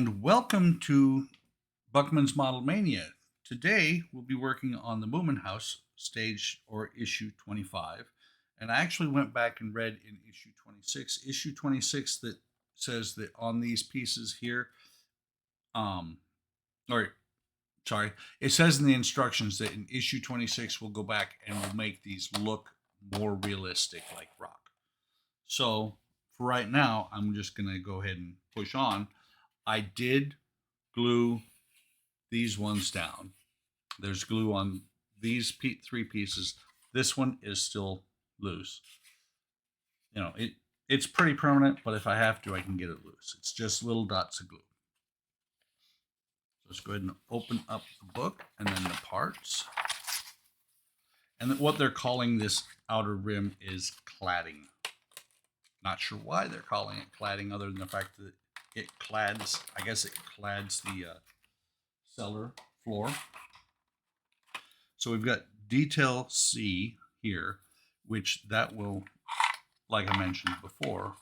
and welcome to Buckman's Model Mania. Today we'll be working on the Moomin House stage or issue 25. And I actually went back and read in issue 26, that says that on these pieces here, um, or sorry, it says in the instructions that in issue 26 we'll go back and we'll make these look more realistic like rock. So for right now, I'm just going to go ahead and push on. I did glue these ones down. There's glue on these three pieces. This one is still loose. You know, it's pretty permanent, but if I have to, I can get it loose. It's just little dots of glue. So let's go ahead and open up the book and then the parts. And what they're calling this outer rim is cladding. Not sure why they're calling it cladding, other than the fact that it clads, I guess it clads the cellar floor. So we've got detail C here, which that will, like I mentioned before,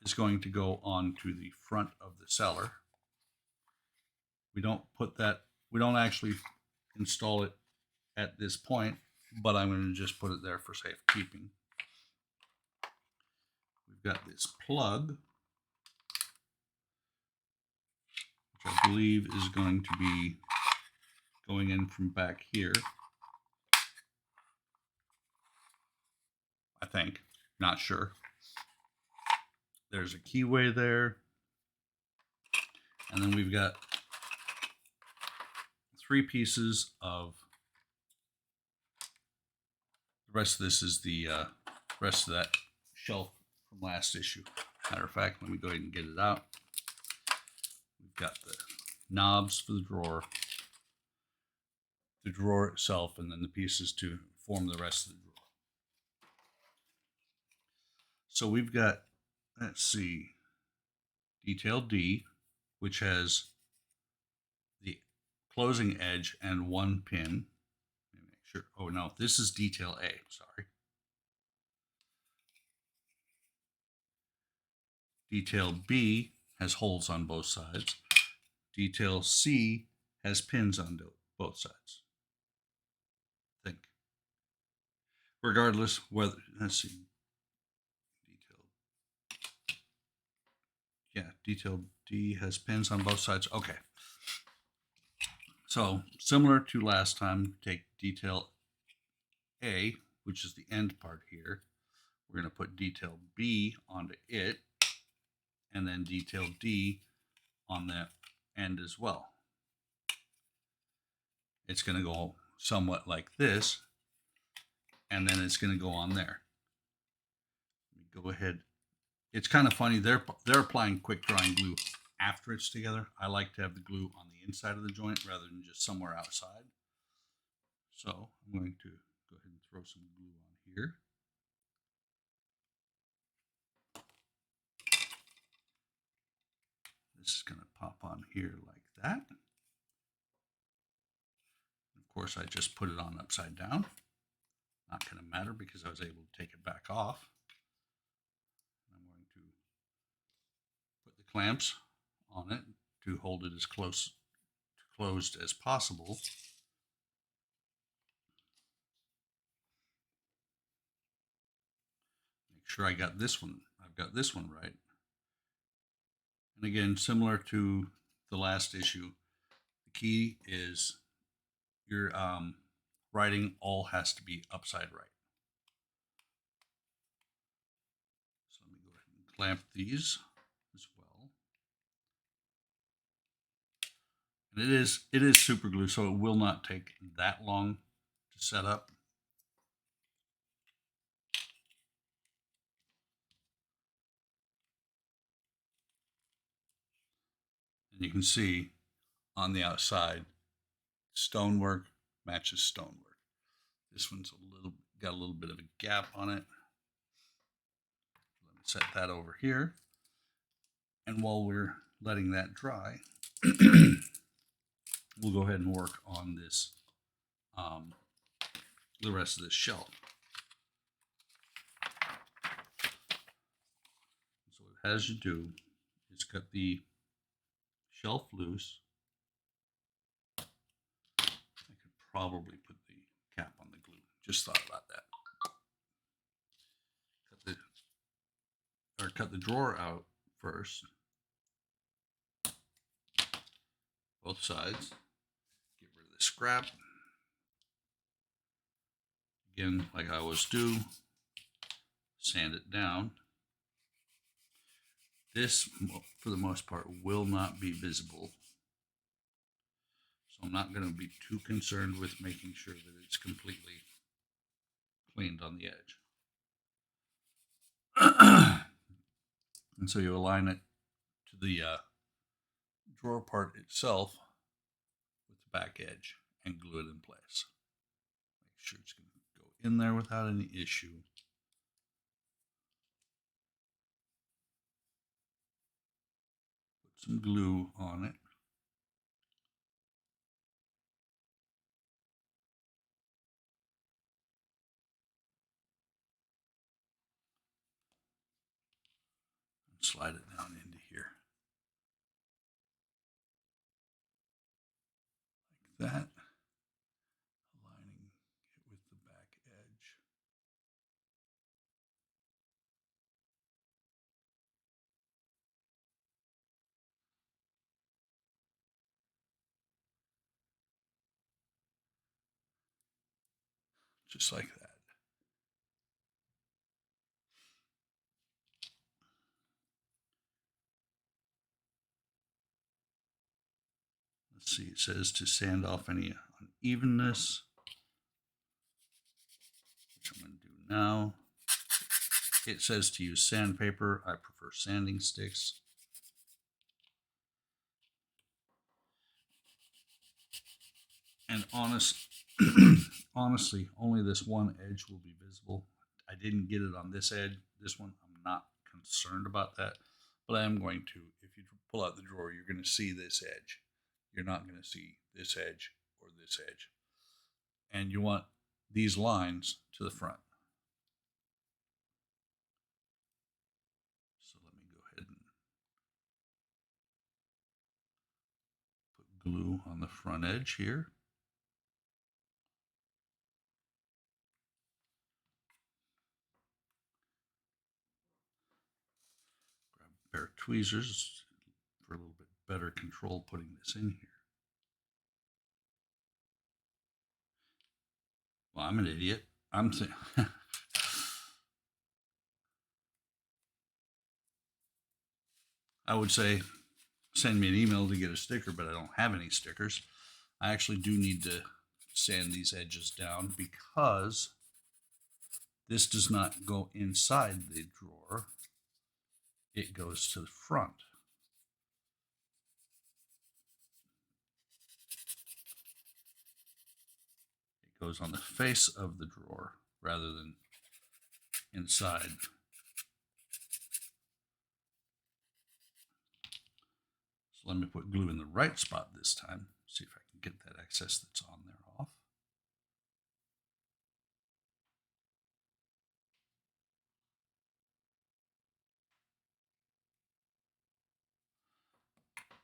is going to go on to the front of the cellar. We don't actually install it at this point, but I'm going to just put it there for safekeeping. We've got this plug, which I believe is going to be going in from back here. I think, not sure. There's a keyway there. And then we've got 3 pieces of, the rest of this is the rest of that shelf from last issue. Matter of fact, let me go ahead and get it out. We've got the knobs for the drawer itself, and then the pieces to form the rest of the drawer. So we've got, let's see, detail D, which has the closing edge and 1 pin. Let me make sure. Oh no, this is detail A, sorry. Detail B has holes on both sides. Detail C has pins on both sides. I think. Regardless, whether, let's see. Detail D has pins on both sides. Okay. So similar to last time, take detail A, which is the end part here. We're going to put detail B onto it, and then detail D on the end as well. It's going to go somewhat like this, and then it's going to go on there. Let me go ahead. It's kind of funny. They're applying quick drying glue after it's together. I like to have the glue on the inside of the joint rather than just somewhere outside. So I'm going to go ahead and throw some glue on here. This is going to pop on here like that. Of course, I just put it on upside down. Not going to matter because I was able to take it back off. I'm going to put the clamps on it to hold it as closed as possible. Make sure I got this one. I've got this one right. And again, similar to the last issue, the key is your writing all has to be upside right. So let me go ahead and clamp these as well. And it is super glue, so it will not take that long to set up. And you can see on the outside, stonework matches stonework. This one's got a little bit of a gap on it. Let me set that over here. And while we're letting that dry, we'll go ahead and work on this, the rest of this shelf. So what it has you do is cut the shelf loose. I could probably put the cap on the glue. Just thought about that. Cut the drawer out first. Both sides. Get rid of the scrap. Again, like I always do, sand it down. This, for the most part, will not be visible. So I'm not going to be too concerned with making sure that it's completely cleaned on the edge. And so you align it to the drawer part itself with the back edge and glue it in place. Make sure it's going to go in there without any issue. Put some glue on it. And slide it down into here. Like that. Aligning it with the back edge. Just like that. Let's see, it says to sand off any unevenness, which I'm going to do now. It says to use sandpaper. I prefer sanding sticks. And honestly, only this one edge will be visible. I didn't get it on this edge. This one, I'm not concerned about that, but I am going to. If you pull out the drawer, you're going to see this edge. You're not going to see this edge or this edge. And you want these lines to the front. So let me go ahead and put glue on the front edge here. Grab a pair of tweezers for a little bit better control putting this in here. Well, I'm an idiot. I'm saying I would say send me an email to get a sticker, but I don't have any stickers. I actually do need to sand these edges down because this does not go inside the drawer. It goes to the front. It goes on the face of the drawer rather than inside. So let me put glue in the right spot this time. See if I can get that excess that's on there off.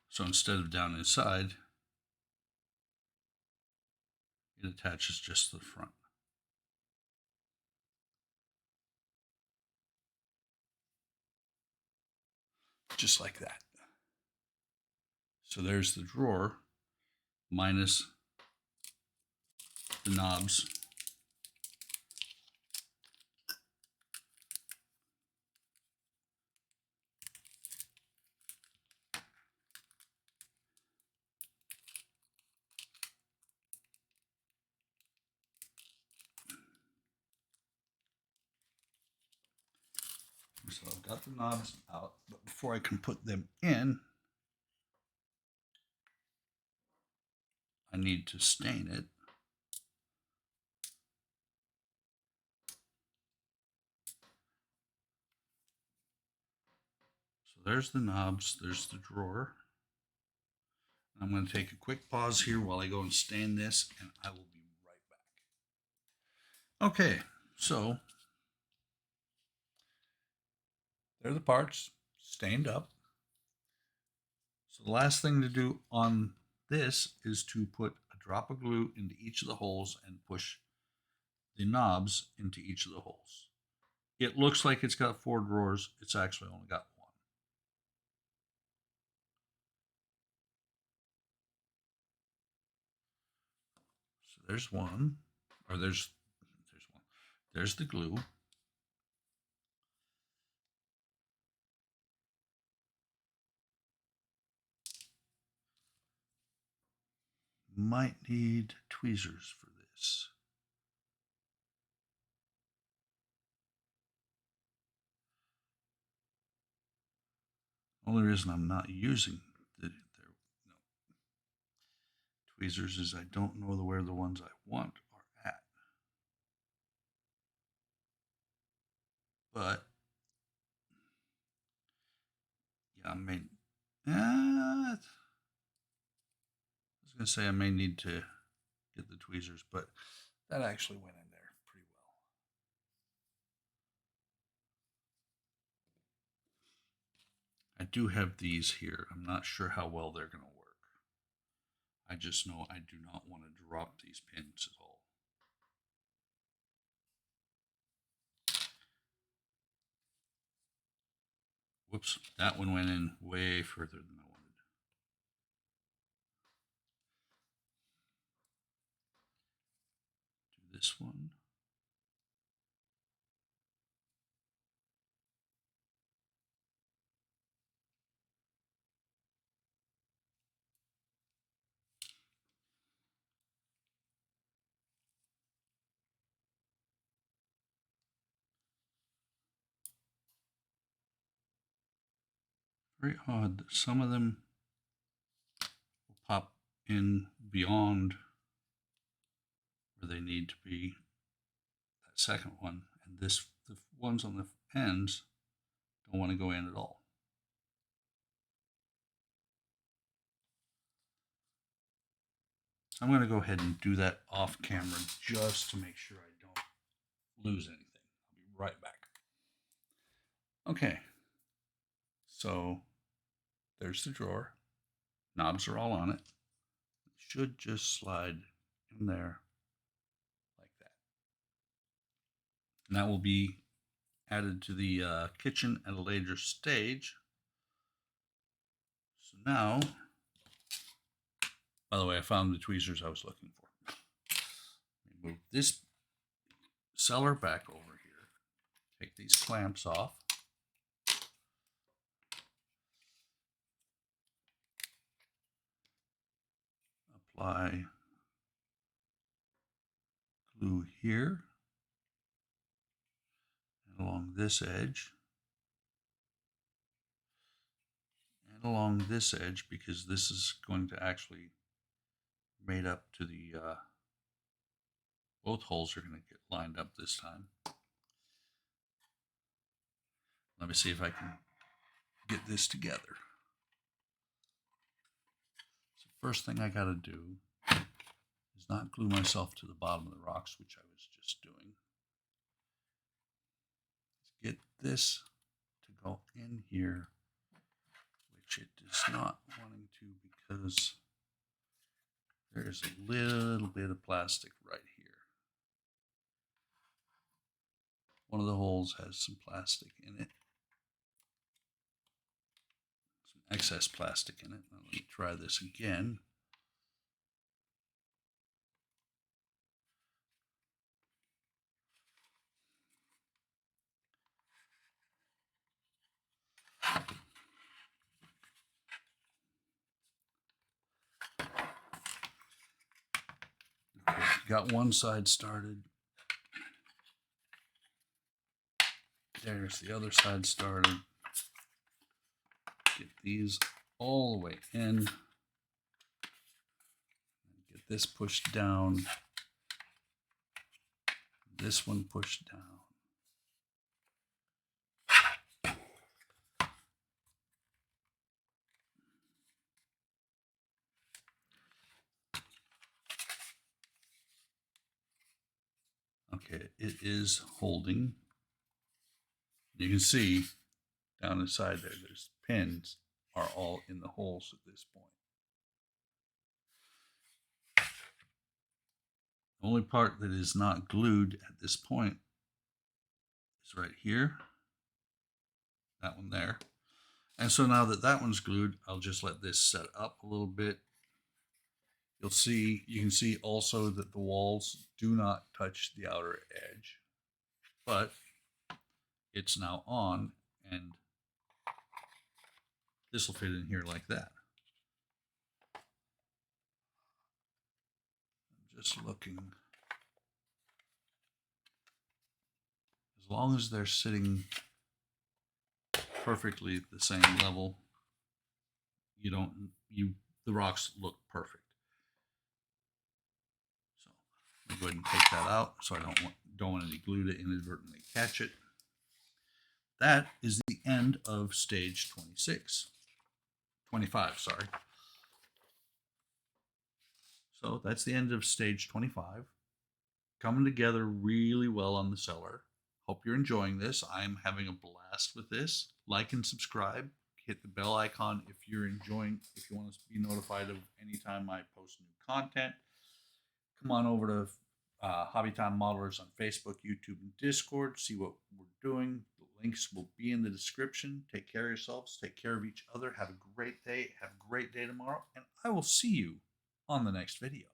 So instead of down inside, it attaches just to the front. Just like that. So there's the drawer minus the knobs. So I've got the knobs out, but before I can put them in, I need to stain it. So there's the knobs, there's the drawer. I'm going to take a quick pause here while I go and stain this, and I will be right back. Okay, so there are the parts stained up. So the last thing to do on this is to put a drop of glue into each of the holes and push the knobs into each of the holes. It looks like it's got 4 drawers. It's actually only got 1. So there's one, or there's one. There's the glue. Might need tweezers for this. Only reason I'm not using the tweezers is I don't know where the ones I want are at. But yeah, I was gonna say I may need to get the tweezers, but that actually went in there pretty well. I do have these here. I'm not sure how well they're gonna work. I just know I do not want to drop these pins at all. Whoops, that one went in way further than I wanted. Do this one. Very odd that some of them will pop in beyond where they need to be, that second one, and the ones on the ends don't want to go in at all. I'm going to go ahead and do that off camera just to make sure I don't lose anything. I'll be right back. Okay, so there's the drawer. Knobs are all on it. It should just slide in there like that. And that will be added to the kitchen at a later stage. So now, by the way, I found the tweezers I was looking for. Let me move this cellar back over here. Take these clamps off. Apply glue here and along this edge and along this edge, because this is going to actually made up to the both holes are going to get lined up this time. Let me see if I can get this together. So first thing I got to do is not glue myself to the bottom of the rocks, which I was just doing. Get this to go in here, which it is not wanting to because there's a little bit of plastic right here. One of the holes has some plastic in it. Some excess plastic in it. Now let me try this again. Okay, got one side started. There's the other side started. Get these all the way in. Get this pushed down. This one pushed down. Okay, it is holding. You can see down the side there, there's pins are all in the holes at this point. The only part that is not glued at this point is right here, that one there. And so now that that one's glued, I'll just let this set up a little bit. You can see also that the walls do not touch the outer edge, but it's now on, and this will fit in here like that. I'm just looking. As long as they're sitting perfectly at the same level, the rocks look perfect. So I'm gonna go ahead and take that out so I don't want any glue to inadvertently catch it. That is the end of stage 25, sorry. So that's the end of stage 25. Coming together really well on the cellar. Hope you're enjoying this. I'm having a blast with this. Like and subscribe. Hit the bell icon if you want to be notified of anytime I post new content. Come on over to Hobby Time Modelers on Facebook, YouTube, and Discord. See what we're doing. The links will be in the description. Take care of yourselves. Take care of each other. Have a great day. Have a great day tomorrow. And I will see you on the next video.